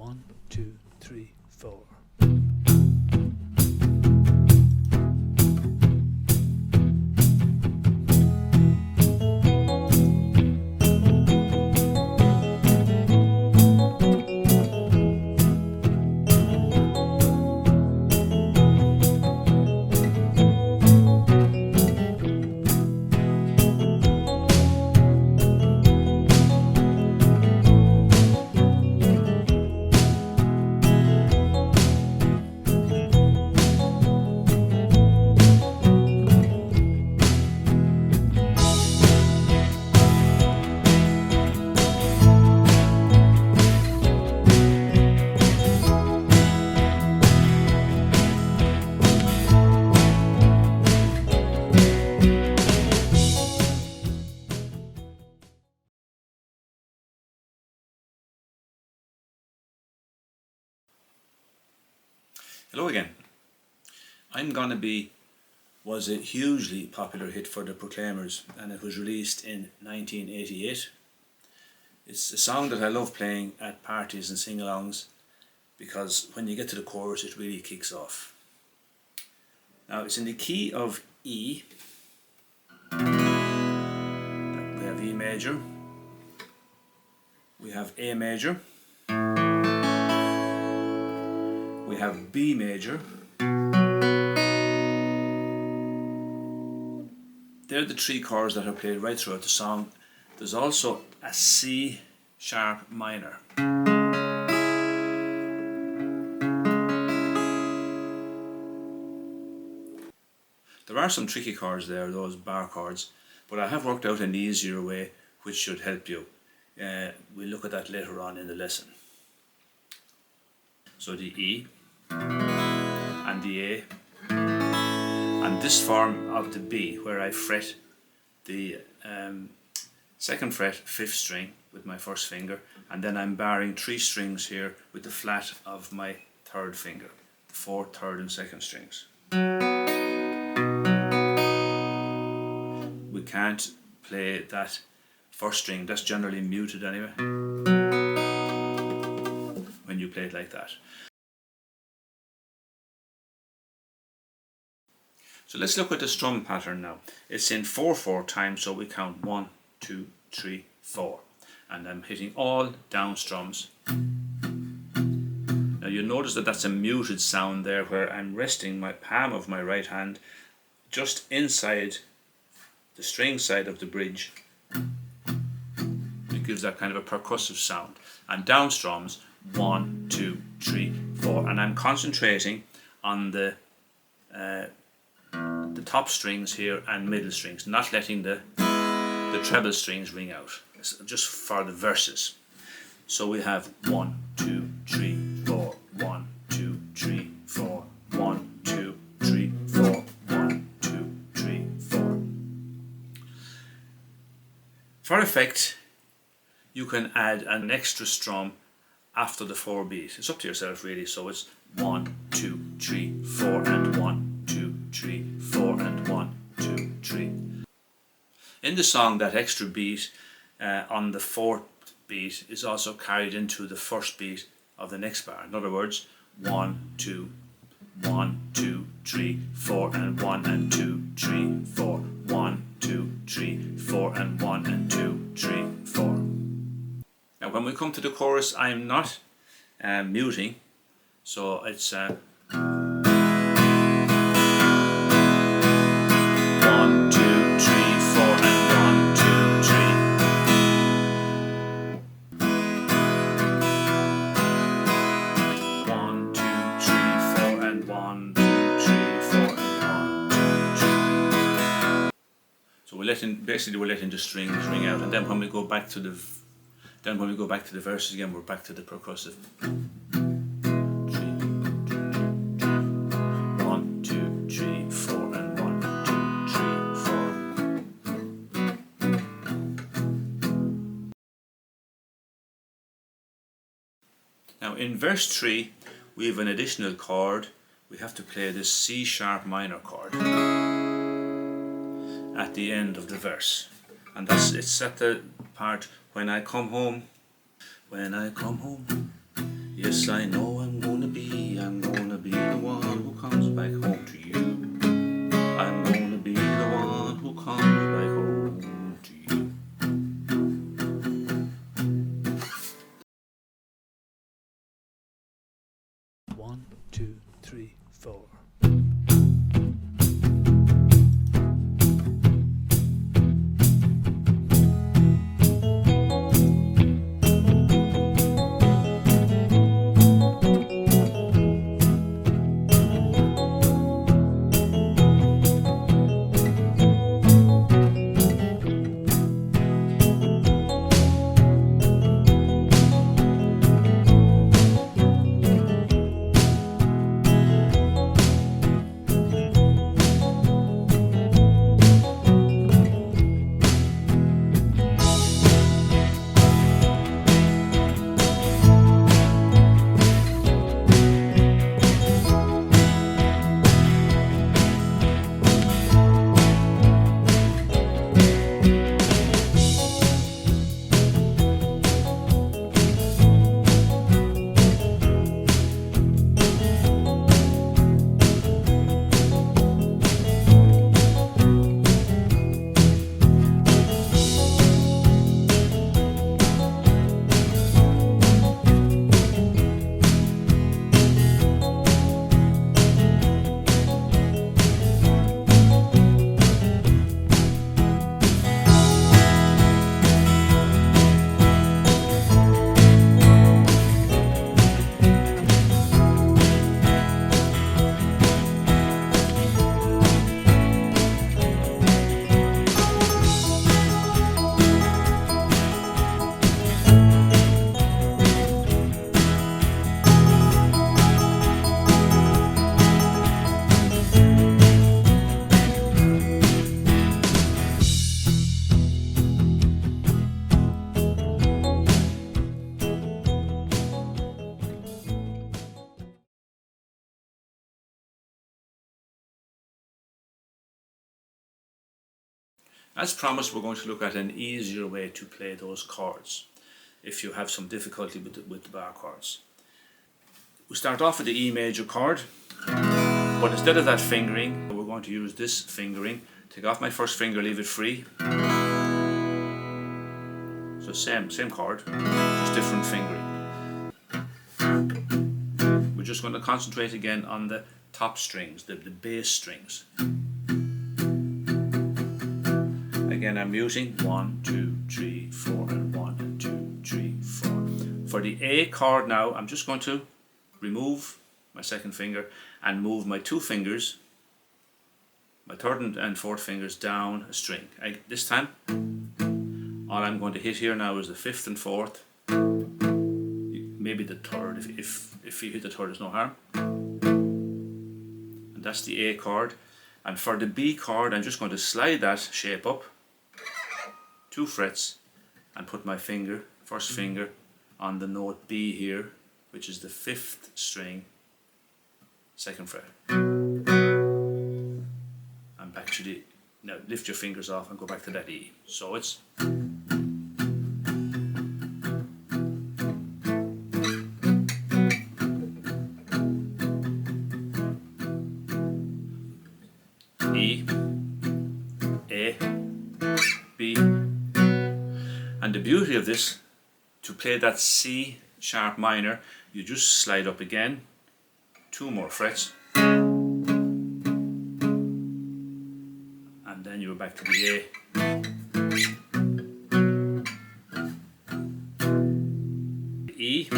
1, 2, 3, 4. Hello again. I'm Gonna Be was a hugely popular hit for the Proclaimers, and it was released in 1988. It's a song that I love playing at parties and sing-alongs because when you get to the chorus it really kicks off. Now it's in the key of E. We have E major, we have A major, we have B major. They're the three chords that are played right throughout the song. There's also a C sharp minor. There are some tricky chords there, those bar chords, but I have worked out an easier way which should help you. We'll look at that later on in the lesson. So the E and the A and this form of the B, where I fret the second fret, fifth string with my first finger, and then I'm barring three strings here with the flat of my third finger, the fourth, third and second strings. We can't play that first string, that's generally muted anyway when you play it like that. So let's look at the strum pattern now. It's in 4/4 time, so we count 1, 2, 3, 4. And I'm hitting all down strums. Now you'll notice that that's a muted sound there, where I'm resting my palm of my right hand just inside the string side of the bridge. It gives that kind of a percussive sound. And down strums, 1, 2, 3, 4. And I'm concentrating on the top strings here and middle strings, not letting the treble strings ring out. It's just for the verses. So we have 1, 2, 3, 4, 1, 2, 3, 4, 1, 2, 3, 4, 1, 2, 3, 4. For effect, you can add an extra strum after the 4 beat. It's up to yourself really. So it's 1, 2, 3, 4 and 1, 2, 3, 4 and 1, 2, 3. In the song, that extra beat on the fourth beat is also carried into the first beat of the next bar. In other words, 1, 2, 1, 2, 3, 4 and 1 and 2, 3, 4, 1, 2, 3, 4 and 1 and 2, 3, 4. Now when we come to the chorus, I'm not muting, so it's 1, 2, 3, 4 and 1, 2, 3. 1, 2, 3, 4 and 1, 2, 3, 4 and 1, 2, 3. So we're letting the strings ring out, and then when we go back to the verses again, we're back to the percussive. 1, 2, 3, 4 and 1, 2, 3, 4. Now in verse 3 we have an additional chord. We have to play this C sharp minor chord at the end of the verse, and it's at the part when I come home, Yes, I know I'm gonna be the one who comes back home to you. I'm gonna be the one who comes back home to you. One, two, three, four. As promised, we're going to look at an easier way to play those chords if you have some difficulty with the bar chords. We start off with the E major chord, but instead of that fingering, we're going to use this fingering. Take off my first finger, leave it free. So same chord, just different fingering. We're just going to concentrate again on the top strings, the bass strings. Again, I'm using 1, 2, 3, 4, and 1, 2, 3, 4. For the A chord now, I'm just going to remove my second finger and move my two fingers, my third and fourth fingers, down a string. This time, all I'm going to hit here now is the fifth and fourth, maybe the third. If you hit the third, there's no harm. And that's the A chord. And for the B chord, I'm just going to slide that shape up 2 frets and put my finger, first finger, on the note B here, which is the 5th string, 2nd fret. And back to the, now lift your fingers off and go back to that E. So it's E, A, B. And the beauty of this, to play that C sharp minor, you just slide up again 2 more frets, and then you're back to the A. E,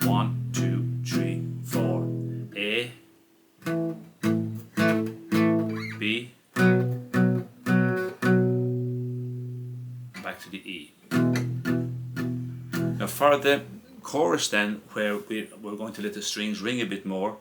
1, 2, 3, 4, A, B, back to the E. Now for the chorus then, where we're going to let the strings ring a bit more,